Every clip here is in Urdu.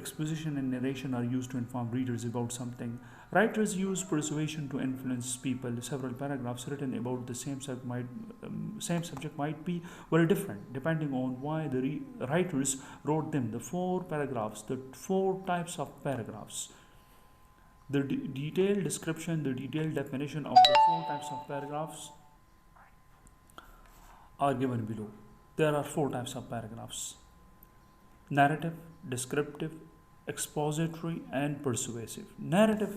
Exposition and narration are used to inform readers about something. Writers use persuasion to influence people. Several paragraphs written about the same subject might be very different depending on why the writers wrote them. The four types of paragraphs. The detailed description, the detailed definition of the four types of paragraphs are given below. There are four types of paragraphs: narrative, descriptive, expository and persuasive. narrative,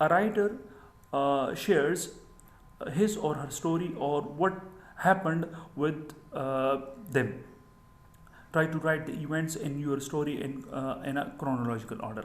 a writer shares his or her story or what happened with them. Try to write the events in your story in a chronological order.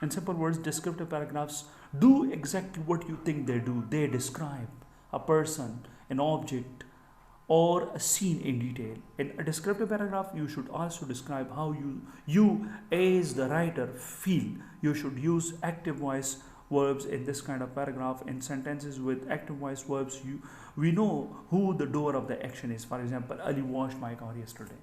In simple words, descriptive paragraphs do exactly what you think they do. They describe a person, an object, or a scene in detail. In a descriptive paragraph, you should also describe how you as the writer feel. You should use active voice verbs in this kind of paragraph. In sentences with active voice verbs, we know who the doer of the action is. For example, Ali washed my car yesterday.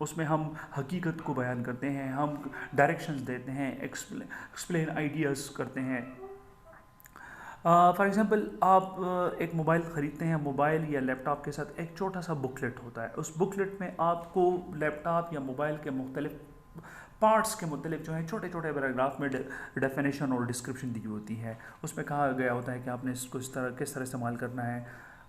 اس میں ہم حقیقت کو بیان کرتے ہیں، ہم ڈائریکشنز دیتے ہیں، ایکسپلین آئیڈیاز کرتے ہیں. فار ایگزامپل آپ ایک موبائل خریدتے ہیں، موبائل یا لیپ ٹاپ کے ساتھ ایک چھوٹا سا بکلیٹ ہوتا ہے. اس بکلیٹ میں آپ کو لیپ ٹاپ یا موبائل کے مختلف پارٹس کے متعلق جو ہے چھوٹے چھوٹے پیراگراف میں ڈیفینیشن اور ڈسکرپشن دی ہوتی ہے. اس میں کہا گیا ہوتا ہے کہ آپ نے اس کو کس طرح استعمال کرنا ہے.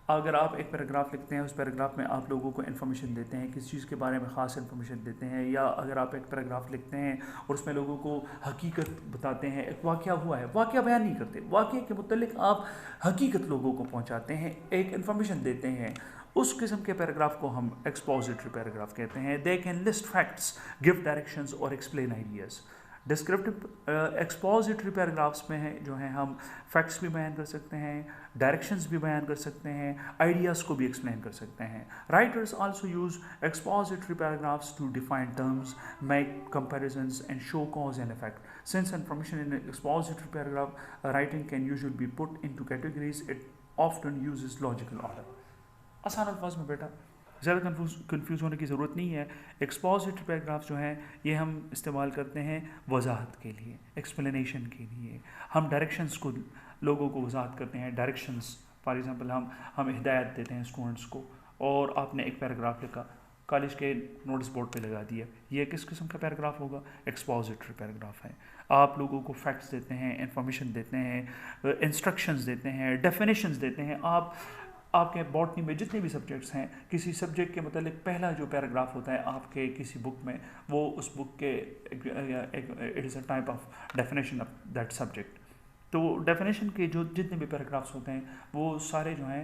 اگر آپ ایک پیراگراف لکھتے ہیں، اس پیراگراف میں آپ لوگوں کو انفارمیشن دیتے ہیں، کسی چیز کے بارے میں خاص انفارمیشن دیتے ہیں، یا اگر آپ ایک پیراگراف لکھتے ہیں اور اس میں لوگوں کو حقیقت بتاتے ہیں، ایک واقعہ ہوا ہے، واقعہ بیان نہیں کرتے، واقعے کے متعلق آپ حقیقت لوگوں کو پہنچاتے ہیں، ایک انفارمیشن دیتے ہیں، اس قسم کے پیراگراف کو ہم ایکسپوزیٹری پیراگراف کہتے ہیں. They can list facts, give directions اور explain ideas. Descriptive expository paragraphs میں جو ہیں ہم فیکٹس بھی بیان کر سکتے ہیں، ڈائریکشنز بھی بیان کر سکتے ہیں، آئیڈیاز کو بھی ایکسپلین کر سکتے ہیں. Writers also use expository paragraphs to define terms, make comparisons and show cause and effect. Since information in an expository paragraph writing can usually be put into categories, it often uses logical order. آسان الفاظ میں بیٹا زیادہ کنفیوز ہونے کی ضرورت نہیں ہے. ایکسپوزیٹری پیراگراف جو ہیں یہ ہم استعمال کرتے ہیں وضاحت کے لیے، ایکسپلینیشن کے لیے. ہم ڈائریکشنز کو لوگوں کو وضاحت کرتے ہیں. ڈائریکشنز فار ایگزامپل ہم ہدایت دیتے ہیں اسٹوڈنٹس کو، اور آپ نے ایک پیراگراف لکھا، کالج کے نوٹس بورڈ پہ لگا دیا، یہ کس قسم کا پیراگراف ہوگا؟ ایکسپوزیٹری پیراگراف ہے. آپ لوگوں کو فیکٹس دیتے ہیں، انفارمیشن دیتے ہیں، انسٹرکشنز دیتے ہیں، ڈیفینیشنز دیتے ہیں. آپ کے باٹنی میں جتنے بھی سبجیکٹس ہیں، کسی سبجیکٹ کے متعلق پہلا جو پیراگراف ہوتا ہے آپ کے کسی بک میں، وہ اس بک کے it is a type of definition of that subject. تو ڈیفینیشن کے جو جتنے بھی پیراگرافس ہوتے ہیں وہ سارے جو ہیں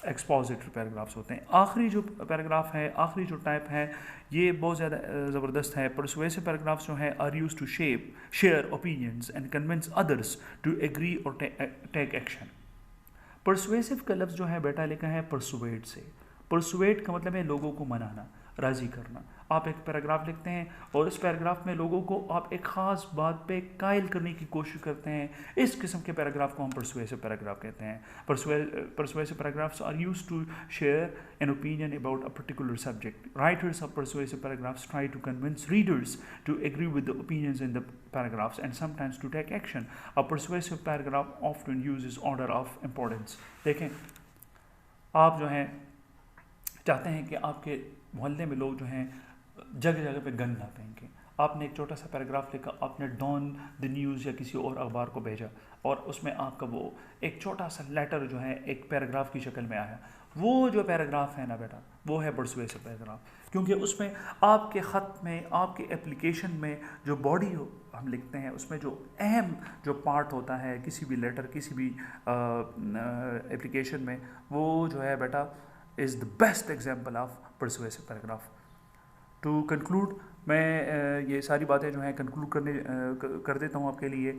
ایکسپوزیٹری پیراگرافس ہوتے ہیں. آخری جو پیراگراف ہے، آخری جو ٹائپ ہے، یہ بہت زیادہ زبردست ہے. پرسویسو پیراگرافس جو ہیں are use to share opinions and convince others to agree or take action. Persuasive کا لفظ جو ہے بیٹا لکھا ہے پرسویٹ سے. پرسویٹ کا مطلب ہے لوگوں کو منانا، راضی کرنا. آپ ایک پیراگراف لکھتے ہیں اور اس پیراگراف میں لوگوں کو آپ ایک خاص بات پہ قائل کرنے کی کوشش کرتے ہیں، اس قسم کے پیراگراف کو ہم پرسویسو پیراگراف کہتے ہیں. Persuasive paragraphs are use to share an opinion about a particular subject. Writers of persuasive paragraphs try to convince readers to agree with the opinions in the paragraphs and sometimes to take action. A persuasive paragraph often uses order of importance. دیکھیں، آپ جو ہیں چاہتے ہیں کہ آپ کے محلے میں لوگ جو ہیں جگہ جگہ پہ گند نہ پھینکیں. آپ نے ایک چھوٹا سا پیراگراف لکھا، آپ نے ڈان دی نیوز یا کسی اور اخبار کو بھیجا، اور اس میں آپ کا وہ ایک چھوٹا سا لیٹر جو ہے ایک پیراگراف کی شکل میں آیا. وہ جو پیراگراف ہے نا بیٹا، وہ ہے پرسویسو پیراگراف، کیونکہ اس میں آپ کے خط میں، آپ کے اپلیکیشن میں جو باڈی ہم لکھتے ہیں، اس میں جو اہم جو پارٹ ہوتا ہے کسی بھی لیٹر، کسی بھی اپلیکیشن میں، وہ جو ہے بیٹا is the best example of persuasive paragraph. To conclude, میں یہ ساری باتیں جو ہیں کنکلوڈ کر دیتا ہوں آپ کے لیے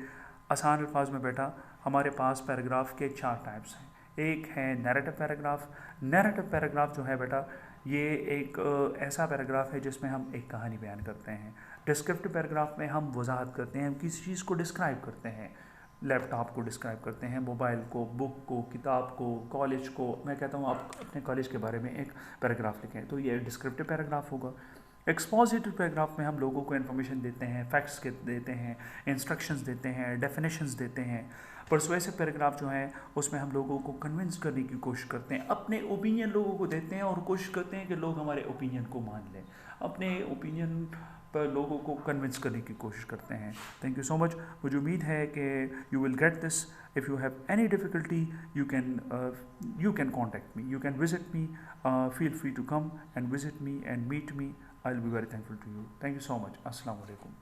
آسان الفاظ میں. بیٹا ہمارے پاس پیراگراف کے 4 ٹائپس ہیں. ایک ہے نیریٹو پیراگراف. نیریٹو پیراگراف جو ہے بیٹا یہ ایک ایسا پیراگراف ہے جس میں ہم ایک کہانی بیان کرتے ہیں. ڈسکرپٹیو پیراگراف میں ہم وضاحت کرتے ہیں، ہم کسی چیز کو ڈسکرائب کرتے ہیں، لیپ ٹاپ کو ڈسکرائب کرتے ہیں، موبائل کو، بک کو، کتاب کو، کالج کو. میں کہتا ہوں آپ اپنے کالج کے بارے میں ایک پیراگراف لکھیں، تو یہ ڈسکرپٹیو پیراگراف ہوگا. ایکسپوزیٹری پیراگراف میں ہم لوگوں کو انفارمیشن دیتے ہیں، فیکٹس دیتے ہیں، انسٹرکشنز دیتے ہیں، ڈیفینیشنز دیتے ہیں. پرسویسو پیراگراف جو ہیں اس میں ہم لوگوں کو کنونس کرنے کی کوشش کرتے ہیں، اپنے اوپینین لوگوں کو دیتے ہیں اور کوشش کرتے ہیں کہ لوگ ہمارے اوپینین کو مان لیں، اپنے اوپینین پر لوگوں کو کنونس کرنے کی کوشش کرتے ہیں. Thank you so much. مجھے امید ہے کہ you will get this. If you have any difficulty, you can contact me. You can visit me. Feel free to come and visit me and meet me. I'll be very thankful to you. Thank you so much. Assalamu alaikum.